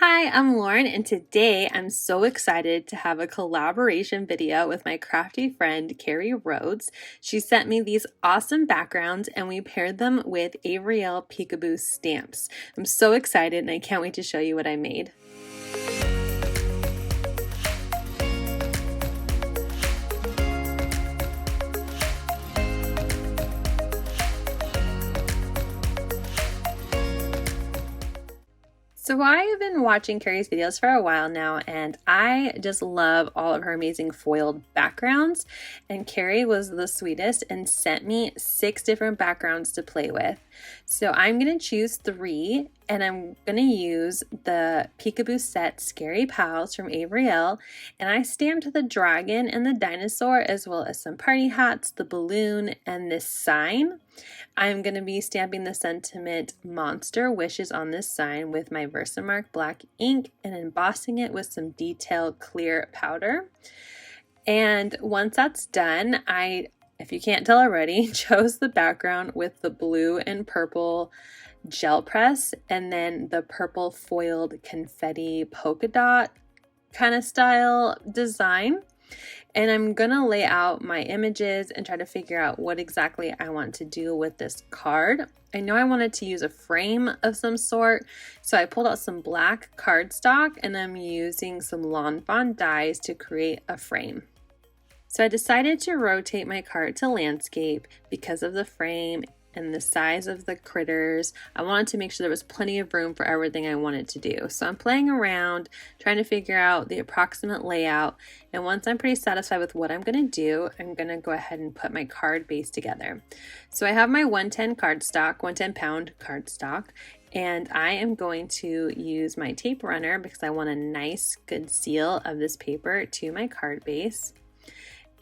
Hi, I'm Lauren, and today I'm so excited to have a collaboration video with my crafty friend, Carrie Rhoades. She sent me these awesome backgrounds and we paired them with Avery Elle Peekaboo stamps. I'm so excited and I can't wait to show you what I made. So I have been watching Carrie's videos for a while now, and I just love all of her amazing foiled backgrounds. And Carrie was the sweetest and sent me 6 different backgrounds to play with. So I'm going to choose 3, and I'm going to use the Peekaboo Set Scary Pals from Avery Elle, and I stamped the dragon and the dinosaur as well as some party hats, the balloon, and this sign. I'm going to be stamping the sentiment Monster Wishes on this sign with my Versamark black ink and embossing it with some detailed clear powder. And once that's done, if you can't tell already, chose the background with the blue and purple gel press and then the purple foiled confetti polka dot kind of style design. And I'm gonna lay out my images and try to figure out what exactly I want to do with this card. I know I wanted to use a frame of some sort, so I pulled out some black cardstock and I'm using some Lawn Fawn dies to create a frame. So I decided to rotate my card to landscape because of the frame and the size of the critters. I wanted to make sure there was plenty of room for everything I wanted to do. So I'm playing around, trying to figure out the approximate layout. And once I'm pretty satisfied with what I'm going to do, I'm going to go ahead and put my card base together. So I have my 110 cardstock, 110 pound cardstock, and I am going to use my tape runner because I want a nice good seal of this paper to my card base.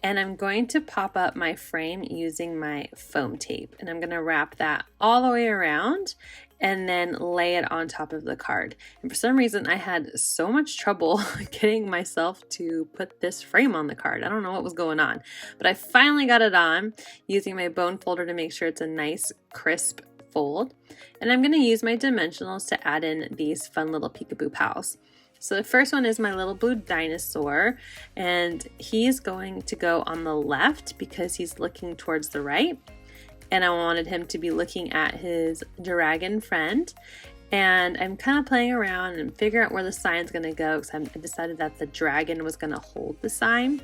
And I'm going to pop up my frame using my foam tape, and I'm going to wrap that all the way around and then lay it on top of the card. And for some reason I had so much trouble getting myself to put this frame on the card. I don't know what was going on, but I finally got it on using my bone folder to make sure it's a nice crisp fold. And I'm going to use my dimensionals to add in these fun little peekaboo pals. So the first one is my little blue dinosaur, and he's going to go on the left because he's looking towards the right, and I wanted him to be looking at his dragon friend. And I'm kind of playing around and figuring out where the sign's going to go because I decided that the dragon was going to hold the sign.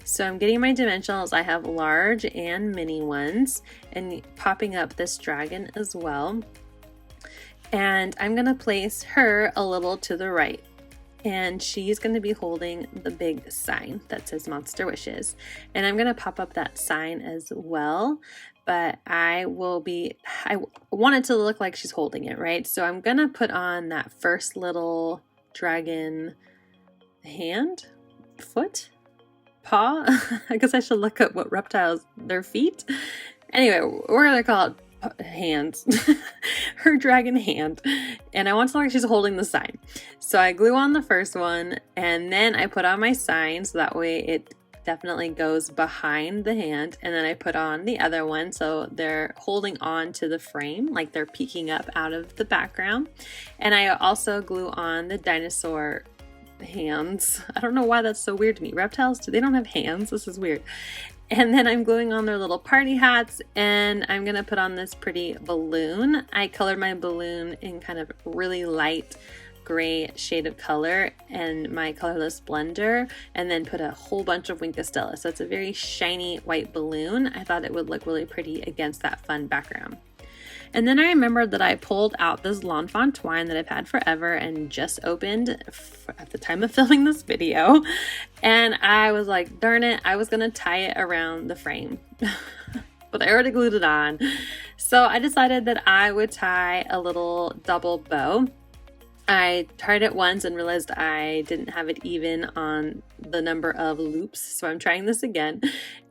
So I'm getting my dimensionals. I have large and mini ones and popping up this dragon as well. And I'm going to place her a little to the right. And she's going to be holding the big sign that says Monster Wishes. And I'm going to pop up that sign as well, but I want it to look like she's holding it, right? So I'm going to put on that first little dragon hand, foot, paw. I guess I should look up what reptiles, their feet. Anyway, we're going to call it hands, her dragon hand, and I want to look like she's holding the sign. So I glue on the first one and then I put on my sign so that way it definitely goes behind the hand, and then I put on the other one so they're holding on to the frame like they're peeking up out of the background. And I also glue on the dinosaur hands. I don't know why that's so weird to me. Reptiles, they don't have hands. This is weird. And then I'm gluing on their little party hats, and I'm going to put on this pretty balloon. I colored my balloon in kind of really light gray shade of color and my colorless blender, and then put a whole bunch of Wink of Stella. So it's a very shiny white balloon. I thought it would look really pretty against that fun background. And then I remembered that I pulled out this Lawn Fawn twine that I've had forever and just opened at the time of filming this video. And I was like, darn it, I was gonna tie it around the frame, but I already glued it on. So I decided that I would tie a little double bow. I tried it once and realized I didn't have it even on the number of loops, so I'm trying this again.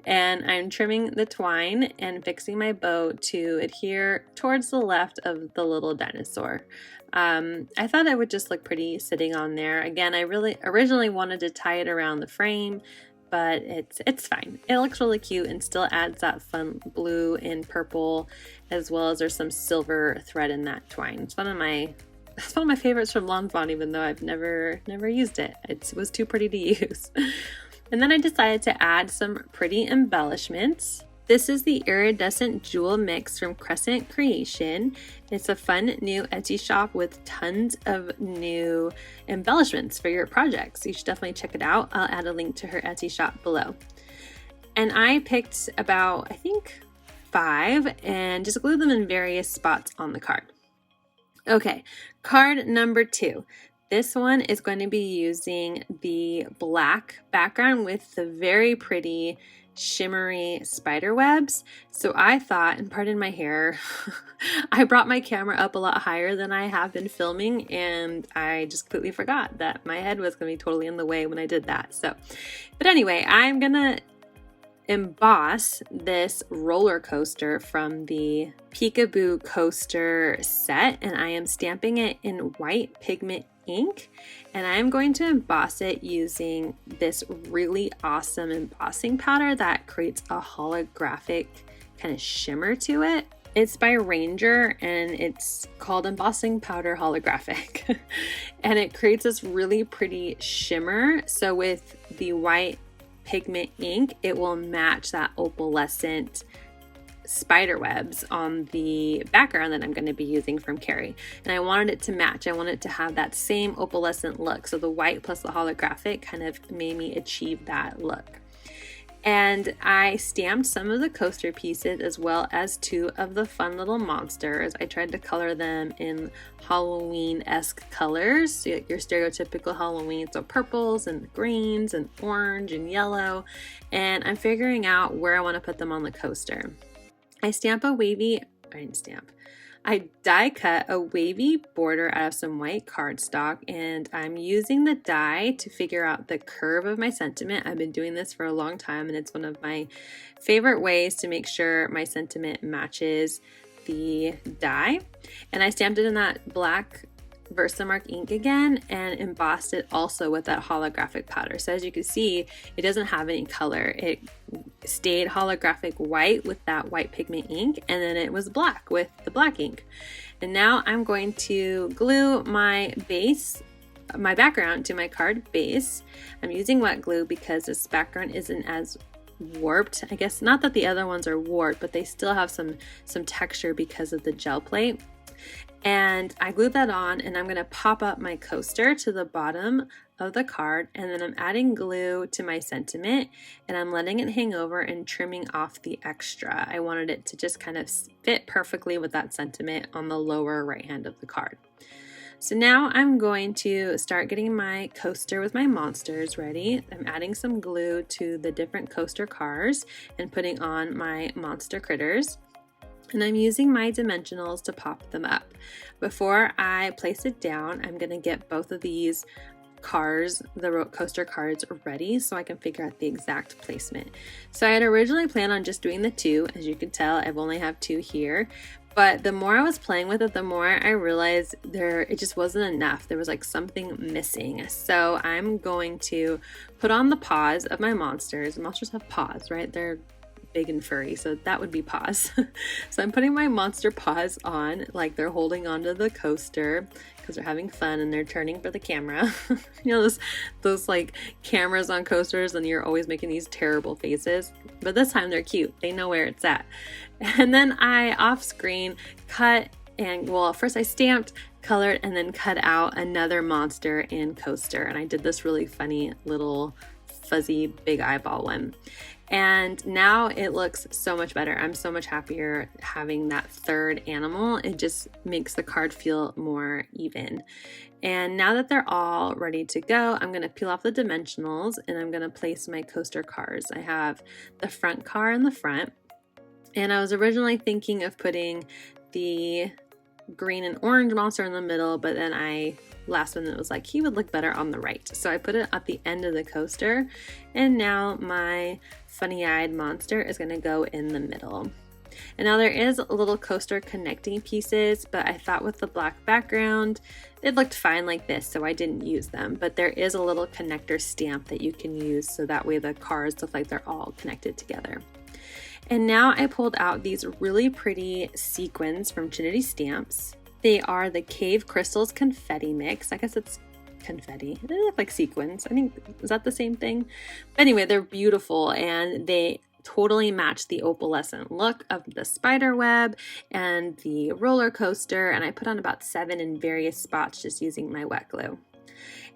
And I'm trimming the twine and fixing my bow to adhere towards the left of the little dinosaur. I thought it would just look pretty sitting on there. Again, I really originally wanted to tie it around the frame, but it's fine. It looks really cute and still adds that fun blue and purple, as well as there's some silver thread in that twine. It's one of my That's one of my favorites from Lawn Fawn, even though I've never used it. It was too pretty to use. And then I decided to add some pretty embellishments. This is the Iridescent Jewel Mix from Crescent Creation. It's a fun new Etsy shop with tons of new embellishments for your projects. You should definitely check it out. I'll add a link to her Etsy shop below. And I picked about, I think, 5 and just glued them in various spots on the card. Okay, card number 2. This one is going to be using the black background with the very pretty shimmery spider webs. So I thought, and pardon my hair, I brought my camera up a lot higher than I have been filming, and I just completely forgot that my head was going to be totally in the way when I did that. So, but anyway, I'm gonna emboss this roller coaster from the Peekaboo coaster set, and I am stamping it in white pigment ink, and I'm going to emboss it using this really awesome embossing powder that creates a holographic kind of shimmer to it. It's by Ranger and it's called Embossing Powder Holographic. And it creates this really pretty shimmer. So with the white pigment ink, it will match that opalescent spider webs on the background that I'm going to be using from Carrie. And I wanted it to match. I wanted it to have that same opalescent look. So the white plus the holographic kind of made me achieve that look. And I stamped some of the coaster pieces as well as 2 of the fun little monsters. I tried to color them in Halloween-esque colors, so your stereotypical Halloween, so purples and greens and orange and yellow. And I'm figuring out where I want to put them on the coaster. I die cut a wavy border out of some white cardstock, and I'm using the die to figure out the curve of my sentiment. I've been doing this for a long time, and it's one of my favorite ways to make sure my sentiment matches the die. And I stamped it in that black Versamark ink again and embossed it also with that holographic powder. So as you can see, it doesn't have any color. It stayed holographic white with that white pigment ink, and then it was black with the black ink. And now I'm going to glue my background to my card base. I'm using wet glue because this background isn't as warped. I guess not that the other ones are warped, but they still have some texture because of the gel plate. And I glued that on, and I'm going to pop up my coaster to the bottom of the card, and then I'm adding glue to my sentiment, and I'm letting it hang over and trimming off the extra. I wanted it to just kind of fit perfectly with that sentiment on the lower right hand of the card. So now I'm going to start getting my coaster with my monsters ready. I'm adding some glue to the different coaster cars and putting on my monster critters. And I'm using my dimensionals to pop them up. Before I place it down, I'm going to get both of these cars, the coaster cards, ready so I can figure out the exact placement. So I had originally planned on just doing the 2. As you can tell, I've only have 2 here. But the more I was playing with it, the more I realized it just wasn't enough. There was like something missing. So I'm going to put on the paws of my monsters. Monsters have paws, right? They're big and furry, so that would be paws. So I'm putting my monster paws on, like they're holding onto the coaster because they're having fun and they're turning for the camera. You know, those like cameras on coasters, and you're always making these terrible faces, but this time they're cute. They know where it's at. And then I off screen cut, and well, first I stamped, colored, and then cut out another monster and coaster, and I did this really funny little fuzzy big eyeball one. And now it looks so much better. I'm so much happier having that third animal. It just makes the card feel more even. And now that they're all ready to go, I'm going to peel off the dimensionals and I'm going to place my coaster cars. I have the front car in the front, and I was originally thinking of putting the green and orange monster in the middle, but then last minute was like, he would look better on the right. So I put it at the end of the coaster, and now my funny-eyed monster is going to go in the middle. And now there is a little coaster connecting pieces, but I thought with the black background, it looked fine like this, so I didn't use them. But there is a little connector stamp that you can use, so that way the cars look like they're all connected together. And now I pulled out these really pretty sequins from Trinity Stamps. They are the Cave Crystals Confetti Mix. I guess it's confetti. They look like sequins. I think, is that the same thing? But anyway, they're beautiful and they totally match the opalescent look of the spider web and the roller coaster. And I put on about 7 in various spots just using my wet glue.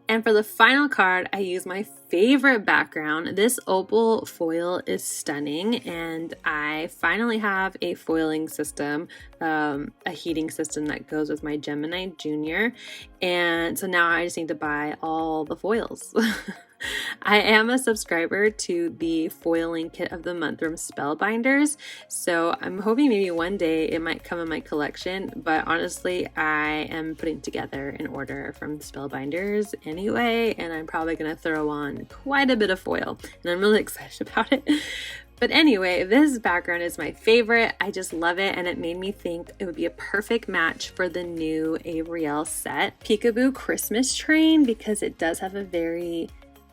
And for the final card, I use my favorite background. This opal foil is stunning, and I finally have a foiling system, a heating system that goes with my Gemini Junior. And so now I just need to buy all the foils. I am a subscriber to the foiling kit of the month from Spellbinders, so I'm hoping maybe one day it might come in my collection, but honestly I am putting together an order from Spellbinders anyway, and I'm probably going to throw on quite a bit of foil, and I'm really excited about it. But anyway, this background is my favorite. I just love it, and it made me think it would be a perfect match for the new Avery Elle set, Peekaboo Christmas Train, because it does have a very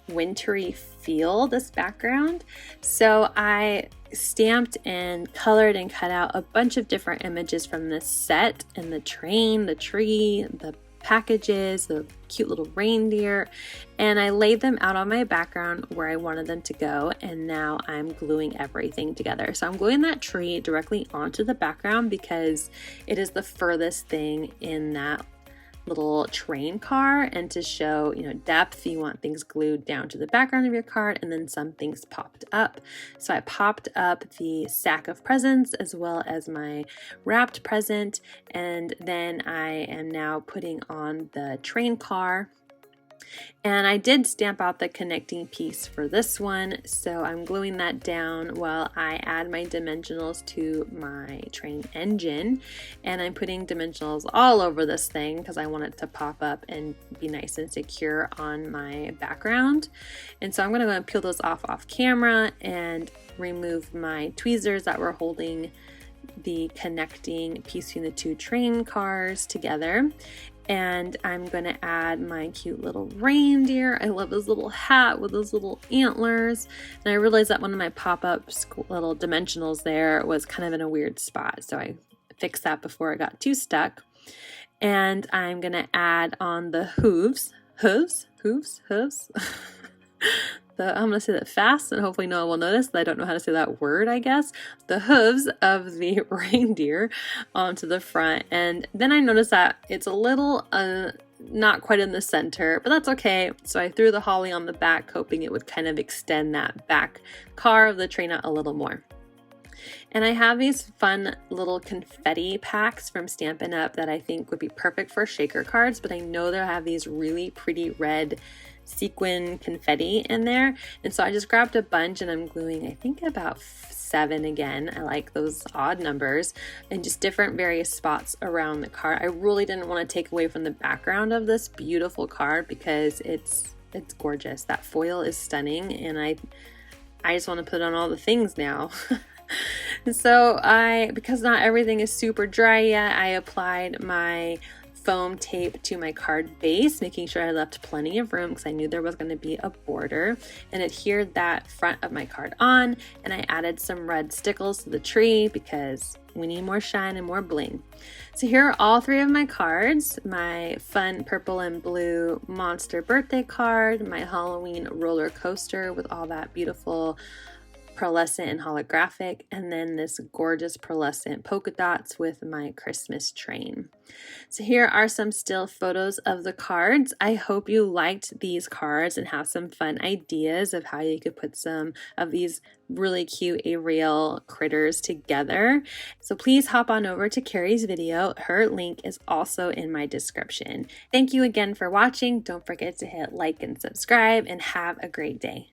wintry feel, this background. So I stamped and colored and cut out a bunch of different images from this set, and the train, the tree, the packages, the cute little reindeer, and I laid them out on my background where I wanted them to go, and now I'm gluing everything together. So I'm gluing that tree directly onto the background because it is the furthest thing in that little train car, and to show, you know, depth, you want things glued down to the background of your card, and then some things popped up. So I popped up the sack of presents as well as my wrapped present, and then I am now putting on the train car. And I did stamp out the connecting piece for this one, so I'm gluing that down while I add my dimensionals to my train engine. And I'm putting dimensionals all over this thing because I want it to pop up and be nice and secure on my background. And so I'm going to go and peel those off camera and remove my tweezers that were holding the connecting piece between the two train cars together. And I'm going to add my cute little reindeer. I love his little hat with those little antlers. And I realized that one of my pop-ups little dimensionals there was kind of in a weird spot. So I fixed that before it got too stuck. And I'm going to add on the hooves. I'm going to say that fast, and hopefully no one will notice that I don't know how to say that word, I guess. The hooves of the reindeer onto the front. And then I noticed that it's a little not quite in the center, but that's okay. So I threw the holly on the back, hoping it would kind of extend that back car of the train out a little more. And I have these fun little confetti packs from Stampin' Up! That I think would be perfect for shaker cards, but I know they'll have these really pretty red sequin confetti in there. And so I just grabbed a bunch, and I'm gluing, I think, about 7 again. I like those odd numbers, and just different various spots around the card. I really didn't want to take away from the background of this beautiful card because it's gorgeous. That foil is stunning, and I just want to put on all the things now. So because not everything is super dry yet, I applied my foam tape to my card base, making sure I left plenty of room because I knew there was going to be a border, and adhered that front of my card on. And I added some red stickles to the tree because we need more shine and more bling. So here are all 3 of my cards: my fun purple and blue monster birthday card, my Halloween roller coaster with all that beautiful pearlescent and holographic, and then this gorgeous pearlescent polka dots with my Christmas train. So here are some still photos of the cards. I hope you liked these cards and have some fun ideas of how you could put some of these really cute Avery Elle critters together. So please hop on over to Carrie's video. Her link is also in my description. Thank you again for watching. Don't forget to hit like and subscribe, and have a great day.